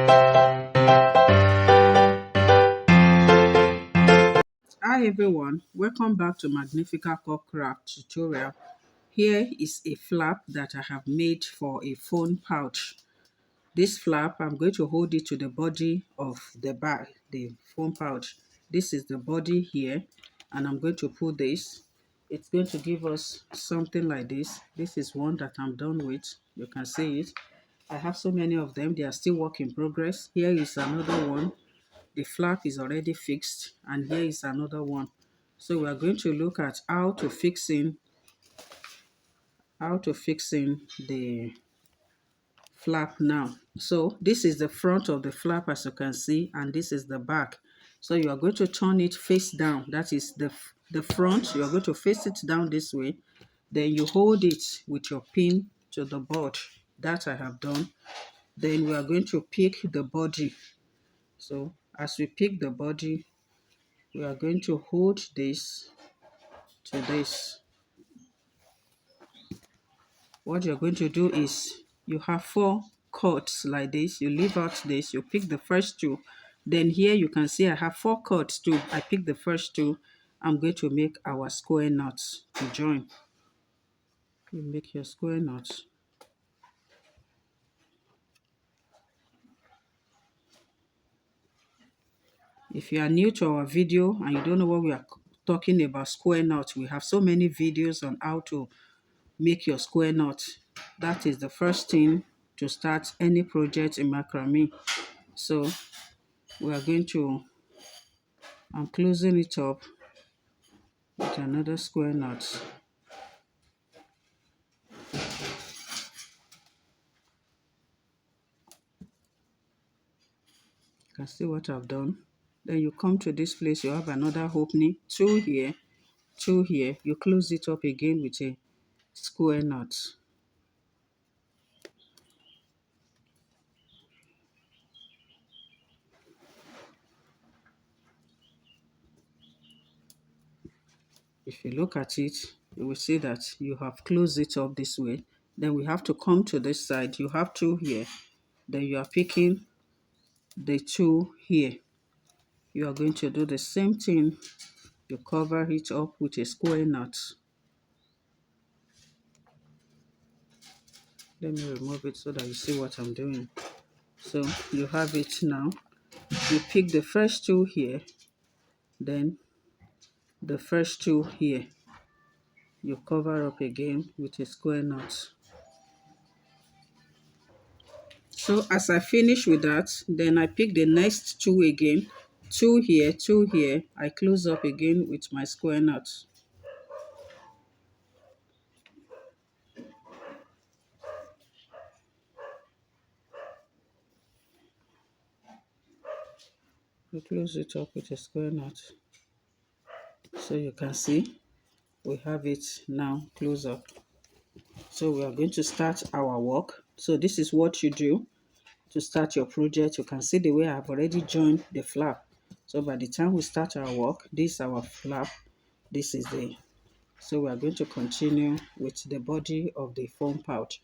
Hi everyone, welcome back to Magnificalcorecraft tutorial. Here is a flap that I have made for a phone pouch. This flap, I'm going to hold it to the body of the bag, the phone pouch. This is the body here, and I'm going to pull this. It's going to give us something like this. This is one that I'm done with. You can see it. I have so many of them. They are still work in progress. Here is another one. The flap is already fixed, and here is another one. So we are going to look at how to fixing the flap now. So this is the front of the flap, as you can see, and this is the back. So you are going to turn it face down. That is the front. You are going to face it down this way. Then you hold it with your pin to the board. That I have done. Then we are going to pick the body. So as we pick the body, we are going to hold this to this. What you're going to do is you have 4 cords like this. You leave out this, you pick the first 2. Then here you can see I have 4 cords too. I pick the first 2. I'm going to make our square knots to join. You make your square knots. If you are new to our video and you don't know what we are talking about square knots, we have so many videos on how to make your square knot. That is the first thing to start any project in macrame. So we are going to, I'm closing it up with another square knot. You can see what I've done. Then you come to this place, you have another opening, 2 here, 2 here. You close it up again with a square knot. If you look at it, you will see that you have closed it up this way. Then we have to come to this side. You have 2 here. Then you are picking the 2 here. You are going to do the same thing. You cover it up with a square knot. Let me remove it so that you see what I'm doing. So you have it now. You pick the first 2 here, then the first 2 here. You cover up again with a square knot. So as I finish with that, then I pick the next 2 again. 2 here, 2 here. I close up again with my square knot. You close it up with a square knot. So you can see we have it now close up. So we are going to start our work. So this is what you do to start your project. You can see the way I've already joined the flap. So by the time we start our work, this is our flap. This is the, so we are going to continue with the body of the phone pouch.